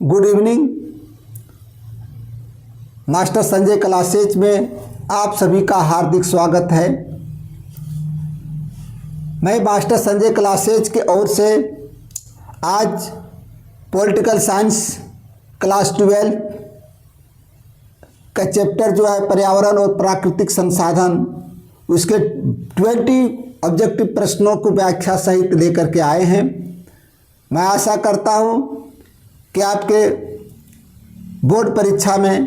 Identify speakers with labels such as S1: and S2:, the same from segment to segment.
S1: Good evening. Master Sanjay classes में आप सभी का हार्दिक स्वागत है। मैं मास्टर संजय क्लासेज के ओर से आज पॉलिटिकल साइंस क्लास 12 का चैप्टर जो है पर्यावरण और प्राकृतिक संसाधन, उसके 20 ऑब्जेक्टिव प्रश्नों को व्याख्या सहित लेकर के आए हैं। मैं आशा करता हूं कि आपके बोर्ड परीक्षा में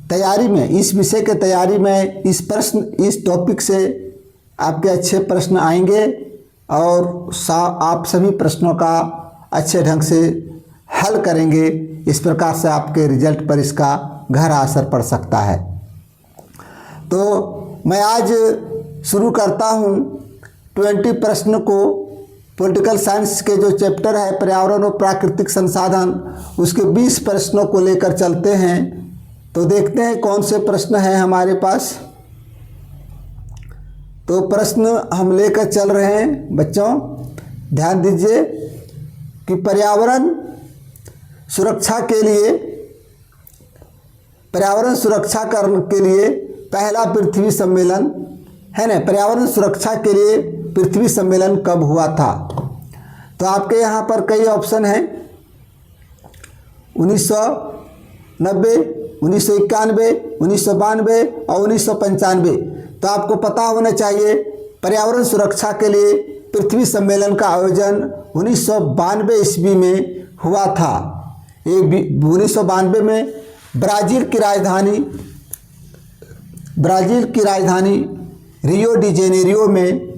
S1: तैयारी में, इस विषय के तैयारी में इस टॉपिक से आपके अच्छे प्रश्न आएंगे और आप सभी प्रश्नों का अच्छे ढंग से हल करेंगे। इस प्रकार से आपके रिजल्ट पर इसका गहरा असर पड़ सकता है। तो मैं आज शुरू करता हूं 20 प्रश्न को। पॉलिटिकल साइंस के जो चैप्टर है पर्यावरण और प्राकृतिक संसाधन, उसके 20 प्रश्नों को लेकर चलते हैं। तो देखते हैं कौन से प्रश्न हैं हमारे पास। तो प्रश्न हम लेकर चल रहे हैं बच्चों, ध्यान दीजिए कि पर्यावरण सुरक्षा के लिए पहला पृथ्वी सम्मेलन है ना, पर्यावरण सुरक्षा के लिए पृथ्वी सम्मेलन कब हुआ था? तो आपके यहाँ पर कई ऑप्शन हैं, 1990, 1991, 1992 और 1995। तो आपको पता होना चाहिए पर्यावरण सुरक्षा के लिए पृथ्वी सम्मेलन का आयोजन 1992 ईस्वी में हुआ था। 1992 में ब्राज़ील की राजधानी रियो डी जेनेरियो में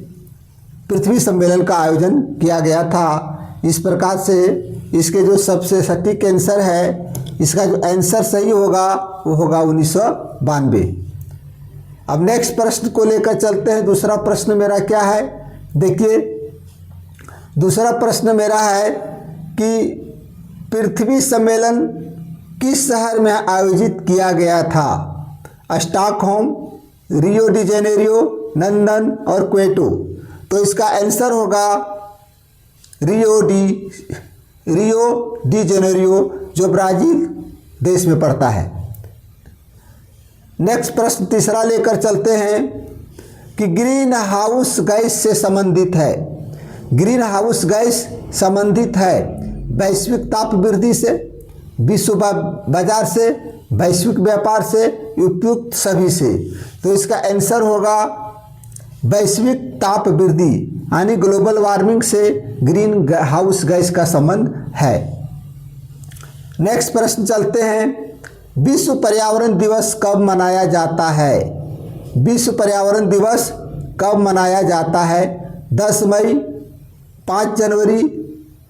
S1: पृथ्वी सम्मेलन का आयोजन किया गया था। इस प्रकार से इसके जो सबसे सटीक आंसर है, इसका जो आंसर सही होगा वो होगा 1992। अब नेक्स्ट प्रश्न को लेकर चलते हैं। दूसरा प्रश्न मेरा क्या है, देखिए दूसरा प्रश्न मेरा है कि पृथ्वी सम्मेलन किस शहर में आयोजित किया गया था? Stockholm, Rio de Janeiro, London और क्वेटो। तो इसका आंसर होगा रियो डी जेनेरियो, जो ब्राज़ील देश में पड़ता है। नेक्स्ट प्रश्न तीसरा लेकर चलते हैं कि ग्रीन हाउस गैस से संबंधित है। ग्रीन हाउस गैस संबंधित है वैश्विक ताप वृद्धि से, विश्व बाजार से, वैश्विक व्यापार से, उपयुक्त सभी से। तो इसका आंसर होगा वैश्विक ताप वृद्धि यानी ग्लोबल वार्मिंग से ग्रीन हाउस गैस का संबंध है। नेक्स्ट प्रश्न चलते हैं, विश्व पर्यावरण दिवस कब मनाया जाता है? विश्व पर्यावरण दिवस कब मनाया जाता है? 10 मई, 5 जनवरी,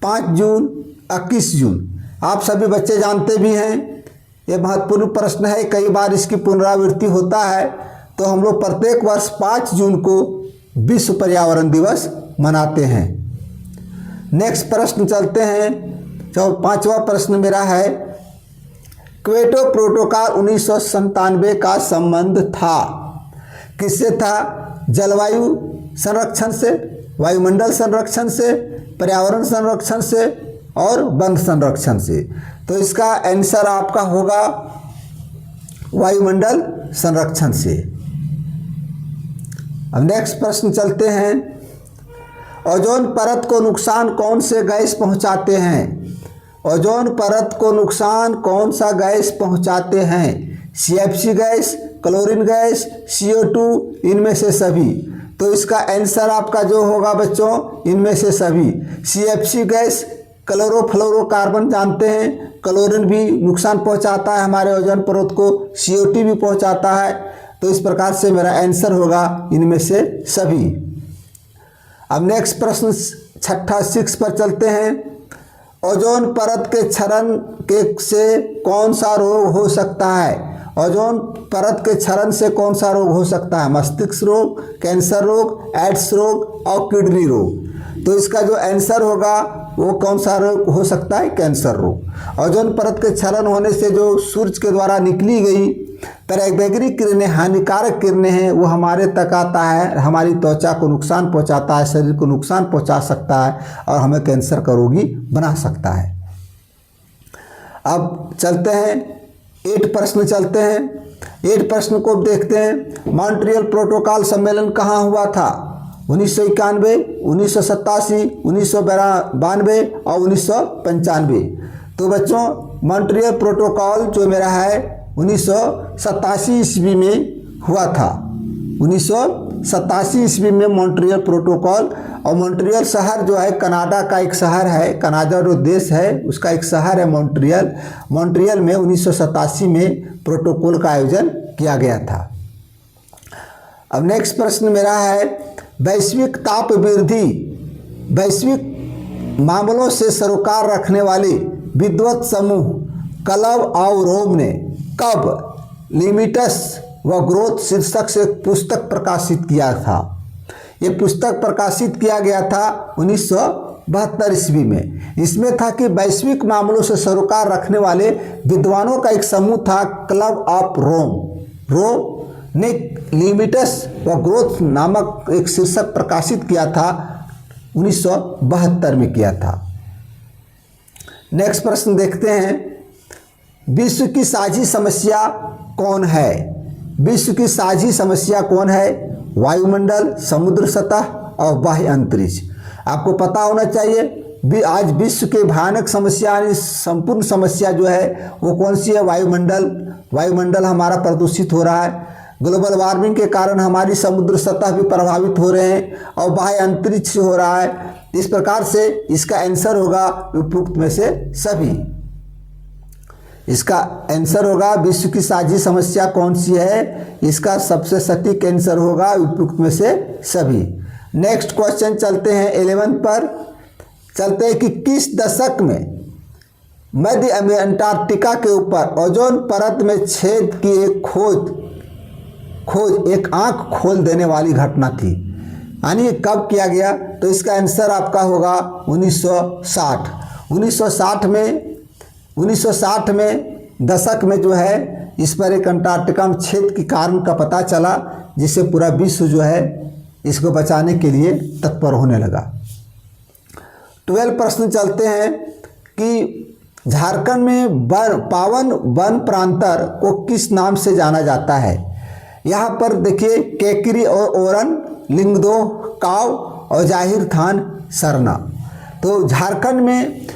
S1: 5 जून, 21 जून। आप सभी बच्चे जानते भी हैं, ये महत्वपूर्ण प्रश्न है, कई बार इसकी पुनरावृत्ति होता है। तो हम लोग प्रत्येक वर्ष 5 जून को विश्व पर्यावरण दिवस मनाते हैं। नेक्स्ट प्रश्न चलते हैं, जो 5वां प्रश्न मेरा है, क्योटो प्रोटोकॉल 1997 का संबंध था किससे था? जलवायु संरक्षण से, वायुमंडल संरक्षण से, पर्यावरण संरक्षण से और वन संरक्षण से। तो इसका आंसर आपका होगा वायुमंडल संरक्षण से। अब नेक्स्ट प्रश्न चलते हैं, ओजोन परत को नुकसान कौन से गैस पहुंचाते हैं? ओजोन परत को नुकसान कौन सा गैस पहुंचाते हैं? CFC gas, chlorine gas, CO2, इनमें से सभी। तो इसका आंसर आपका जो होगा बच्चों, इनमें से सभी। CFC गैस क्लोरोफ्लोरोकार्बन जानते हैं, क्लोरीन भी नुकसान पहुंचाता है हमारे ओजोन परत को, CO2 भी पहुंचाता है। तो इस प्रकार से मेरा आंसर होगा इनमें से सभी। अब नेक्स्ट प्रश्न 6 पर चलते हैं, ओजोन परत के क्षरण से कौन सा रोग हो सकता है? ओजोन परत के क्षरण से कौन सा रोग हो सकता है? मस्तिष्क रोग, कैंसर रोग, एड्स रोग और किडनी रोग। तो इसका जो आंसर होगा वो कौन सा रोग हो सकता है? कैंसर रोग। ओजोन परत के क्षरण होने से जो सूरज के द्वारा निकली गई पराबैंगनी किरणें, हानिकारक किरणें हैं, वो हमारे तक आता है, हमारी त्वचा को नुकसान पहुंचाता है, शरीर को नुकसान पहुंचा सकता है और हमें कैंसर का रोगी बना सकता है। अब चलते हैं 8 प्रश्न चलते हैं। 8 प्रश्न को देखते हैं। मॉन्ट्रियल प्रोटोकॉल सम्मेलन कहाँ हुआ था? 1991, 1987, 1992 और 1995। तो बच्चों मॉन्ट्रियल प्रोटोकॉल जो मेरा है 1987 ईस्वी में हुआ था। 1987 ईस्वी में मॉन्ट्रियल प्रोटोकॉल। और मॉन्ट्रियल शहर जो है कनाडा का एक शहर है, कनाडा जो देश है उसका एक शहर है मॉन्ट्रियल। मॉन्ट्रियल में 1987 में प्रोटोकॉल का आयोजन किया गया था। अब नेक्स्ट प्रश्न मेरा है वैश्विक ताप वृद्धि, वैश्विक मामलों से सरोकार रखने वाले विद्वत समूह क्लब ऑफ रोम ने कब लिमिट्स व ग्रोथ शीर्षक से पुस्तक प्रकाशित किया था? ये पुस्तक प्रकाशित किया गया था 1972 ईस्वी में। इसमें था कि वैश्विक मामलों से सरोकार रखने वाले विद्वानों का एक समूह था क्लब ऑफ रोम ने लिमिट्स व ग्रोथ नामक एक शीर्षक प्रकाशित किया था 1972 में किया था। नेक्स्ट प्रश्न देखते हैं विश्व की साझी समस्या कौन है? विश्व की साझी समस्या कौन है? वायुमंडल, समुद्र सतह और बाह्य अंतरिक्ष। आपको पता होना चाहिए आज विश्व के भयानक समस्या संपूर्ण समस्या जो है वो कौन सी है? वायुमंडल। वायुमंडल हमारा प्रदूषित हो रहा है, ग्लोबल वार्मिंग के कारण हमारी समुद्र सतह भी प्रभावित हो रहे हैं और बाह्य अंतरिक्ष हो रहा है। इस प्रकार से इसका आंसर होगा उपयुक्त में से सभी। इसका आंसर होगा विश्व की साझी समस्या कौन सी है? इसका सबसे सटीक आंसर होगा उपयुक्त में से सभी। नेक्स्ट क्वेश्चन चलते हैं 11 पर। चलते हैं कि किस दशक में मध्य में अंटार्कटिका के ऊपर ओजोन परत में छेद की एक खोज एक आंख खोल देने वाली घटना थी, यानी कब किया गया? तो इसका आंसर आपका होगा 1960। 1960 में दशक में जो है इस पर एक अंटार्कटिका में छेद के कारण का पता चला, जिससे पूरा विश्व जो है इसको बचाने के लिए तत्पर होने लगा। 12 प्रश्न चलते हैं कि झारखंड में पावन वन प्रांतर को किस नाम से जाना जाता है? यहाँ पर देखिए केकरी और ओरन, लिंगदो, काव और जाहिर थान सरना। तो झारखंड में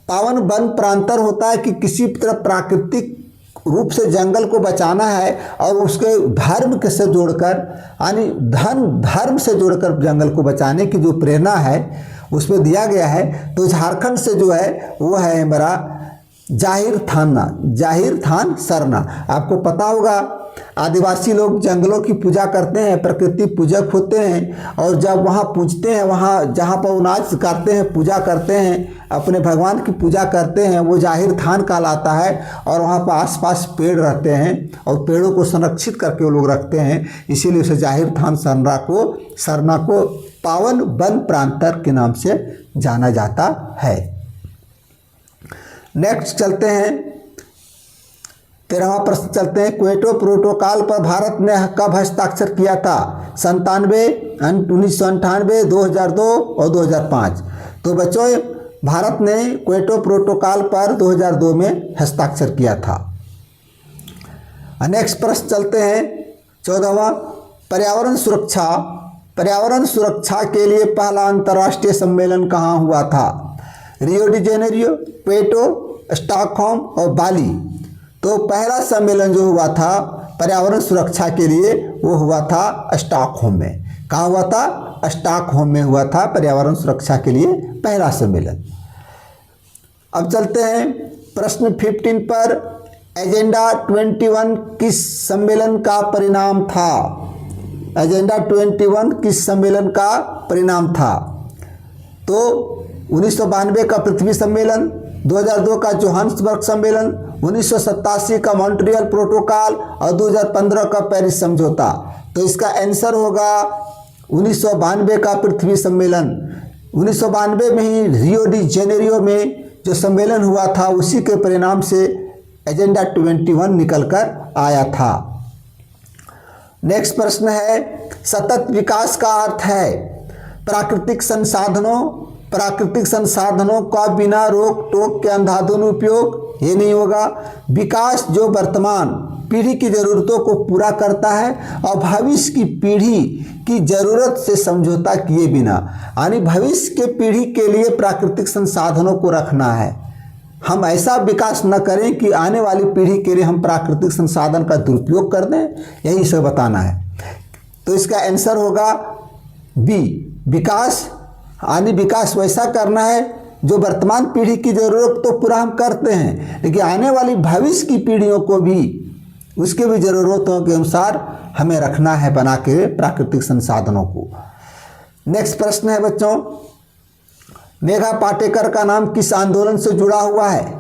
S1: पावन वन प्रांतर होता है कि किसी तरह प्राकृतिक रूप से जंगल को बचाना है और उसके धर्म के से जोड़कर, यानी धर्म से जोड़कर जंगल को बचाने की जो प्रेरणा है उसमें दिया गया है। तो झारखंड से जो है वो है हमारा जाहिर थान सरना। आपको पता होगा आदिवासी लोग जंगलों की पूजा करते हैं, प्रकृति पूजक होते हैं और जब वहाँ पूजते हैं, वहाँ जहाँ पर नाच करते हैं, पूजा करते हैं, अपने भगवान की पूजा करते हैं, वो जाहिर थान कहलाता है। और वहाँ पर आसपास पेड़ रहते हैं और पेड़ों को संरक्षित करके वो लोग रखते हैं, इसीलिए उसे जाहिर थान सरना को पावन वन प्रांतर के नाम से जाना जाता है। नेक्स्ट चलते हैं 13वां प्रश्न चलते हैं क्योटो प्रोटोकॉल पर भारत ने कब हस्ताक्षर किया था? 97, 1998, 2002 और 2005। तो बच्चों भारत ने क्योटो प्रोटोकॉल पर 2002 में हस्ताक्षर किया था। नेक्स्ट प्रश्न चलते हैं 14वां पर्यावरण सुरक्षा के लिए पहला अंतर्राष्ट्रीय सम्मेलन कहाँ हुआ था? Rio de Janeiro, Kyoto, Stockholm और बाली। तो पहला सम्मेलन जो हुआ था पर्यावरण सुरक्षा के लिए वो हुआ था स्टॉकहोम में। कहाँ हुआ था? स्टॉकहोम में हुआ था पर्यावरण सुरक्षा के लिए पहला सम्मेलन। अब चलते हैं प्रश्न 15 पर। एजेंडा 21 किस सम्मेलन का परिणाम था? एजेंडा 21 किस सम्मेलन का परिणाम था? तो 1992 का पृथ्वी सम्मेलन, 2002 का जोहान्सबर्ग सम्मेलन, 1987 का मॉन्ट्रियल प्रोटोकॉल और 2015 का पेरिस समझौता। तो इसका आंसर होगा 1992 का पृथ्वी सम्मेलन। 1992 में ही रियो डी जेनेरियो में जो सम्मेलन हुआ था उसी के परिणाम से एजेंडा 21 निकलकर आया था। नेक्स्ट प्रश्न है सतत विकास का अर्थ है प्राकृतिक संसाधनों प्राकृतिक संसाधनों का बिना रोक टोक के अंधाधुंध उपयोग, ये नहीं होगा। विकास जो वर्तमान पीढ़ी की ज़रूरतों को पूरा करता है और भविष्य की पीढ़ी की ज़रूरत से समझौता किए बिना, यानी भविष्य के पीढ़ी के लिए प्राकृतिक संसाधनों को रखना है। हम ऐसा विकास न करें कि आने वाली पीढ़ी के लिए हम प्राकृतिक संसाधन का दुरुपयोग कर दें, यही इसे बताना है। तो इसका आंसर होगा बी, विकास, यानी विकास वैसा करना है जो वर्तमान पीढ़ी की ज़रूरत तो पूरा हम करते हैं, लेकिन आने वाली भविष्य की पीढ़ियों को भी उसके भी ज़रूरतों के अनुसार हमें रखना है बना के प्राकृतिक संसाधनों को। नेक्स्ट प्रश्न है बच्चों, मेघा पाटेकर का नाम किस आंदोलन से जुड़ा हुआ है?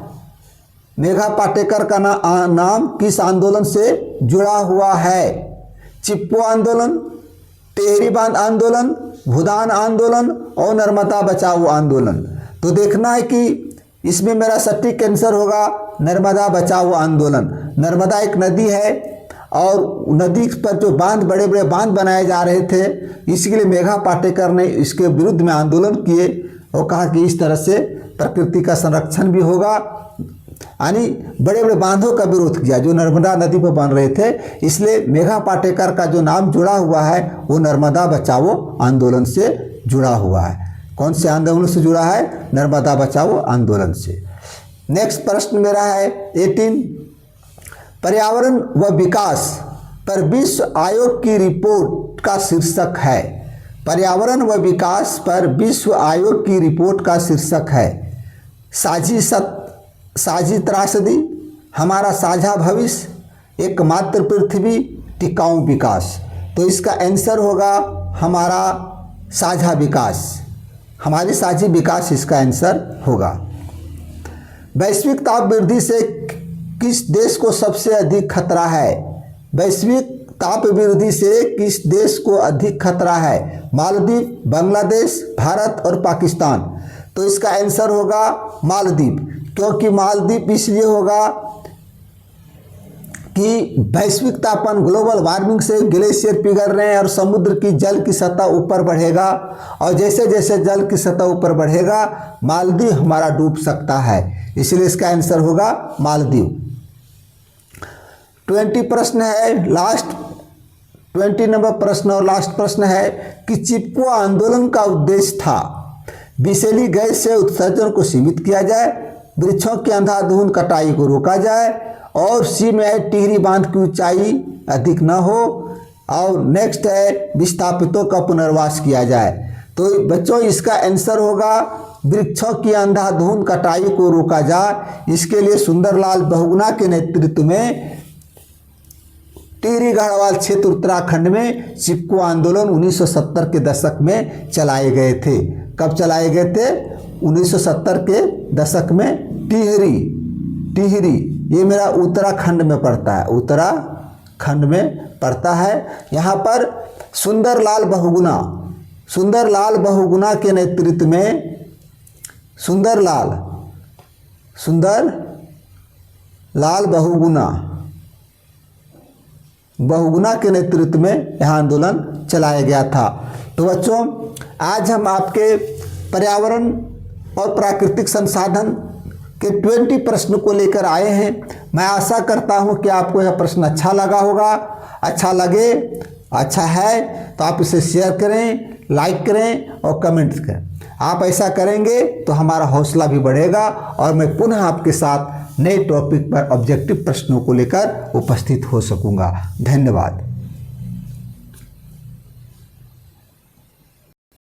S1: मेघा पाटेकर का नाम किस आंदोलन से जुड़ा हुआ है? चिपको आंदोलन, टेहरी बांध आंदोलन, भूदान आंदोलन और नर्मदा बचाओ आंदोलन। तो देखना है कि इसमें मेरा सटीक आंसर होगा नर्मदा बचाओ आंदोलन। नर्मदा एक नदी है और नदी पर जो बांध, बड़े बड़े बांध बनाए जा रहे थे, इसके लिए मेघा पाटेकर ने इसके विरुद्ध में आंदोलन किए और कहा कि इस तरह से प्रकृति का संरक्षण भी होगा, यानी बड़े बड़े बांधों का विरोध किया जो नर्मदा नदी पर बन रहे थे। इसलिए मेघा पाटेकर का जो नाम जुड़ा हुआ है वो नर्मदा बचाओ आंदोलन से जुड़ा हुआ है। कौन से आंदोलन से जुड़ा है? नर्मदा बचाओ आंदोलन से। नेक्स्ट प्रश्न मेरा है 18, पर्यावरण व विकास पर विश्व आयोग की रिपोर्ट का शीर्षक है। पर्यावरण व विकास पर विश्व आयोग की रिपोर्ट का शीर्षक है साझी त्रासदी, हमारा साझा भविष्य, एकमात्र पृथ्वी, टिकाऊ विकास। तो इसका आंसर होगा हमारा साझा विकास, हमारी साझी विकास इसका आंसर होगा। वैश्विक ताप वृद्धि से किस देश को सबसे अधिक खतरा है? वैश्विक ताप वृद्धि से किस देश को अधिक खतरा है? मालदीव, बांग्लादेश, भारत और पाकिस्तान। तो इसका आंसर होगा मालदीव, क्योंकि मालदीव इसलिए होगा कि वैश्विक तापमान, ग्लोबल वार्मिंग से ग्लेशियर पिघल रहे हैं और समुद्र की जल की सतह ऊपर बढ़ेगा और जैसे जैसे जल की सतह ऊपर बढ़ेगा मालदीव हमारा डूब सकता है, इसलिए इसका आंसर होगा मालदीव। 20 प्रश्न है, लास्ट 20 नंबर प्रश्न और लास्ट प्रश्न है कि चिपको आंदोलन का उद्देश्य था विषैली गैस से उत्सर्जन को सीमित किया जाए, वृक्षों की अंधाधुंध कटाई को रोका जाए और सी में है टिहरी बांध की ऊंचाई अधिक न हो, और नेक्स्ट है विस्थापितों का पुनर्वास किया जाए। तो बच्चों इसका आंसर होगा वृक्षों की अंधाधुंध कटाई को रोका जाए। इसके लिए सुंदरलाल बहुगुणा के नेतृत्व में टिहरी गढ़वाल क्षेत्र उत्तराखंड में चिपको आंदोलन 1970 के दशक में चलाए गए थे। कब चलाए गए थे? 1970 के दशक में। टिहरी ये मेरा उत्तराखंड में पड़ता है, उत्तराखंड में पड़ता है। यहाँ पर सुंदरलाल बहुगुणा के नेतृत्व में सुंदरलाल बहुगुणा के नेतृत्व में यह आंदोलन चलाया गया था। तो बच्चों आज हम आपके पर्यावरण और प्राकृतिक संसाधन के 20 प्रश्न को लेकर आए हैं। मैं आशा करता हूं कि आपको यह प्रश्न अच्छा लगा होगा। अच्छा लगे, अच्छा है तो आप इसे शेयर करें, लाइक करें और कमेंट करें। आप ऐसा करेंगे तो हमारा हौसला भी बढ़ेगा और मैं पुनः आपके साथ नए टॉपिक पर ऑब्जेक्टिव प्रश्नों को लेकर उपस्थित हो सकूंगा। धन्यवाद।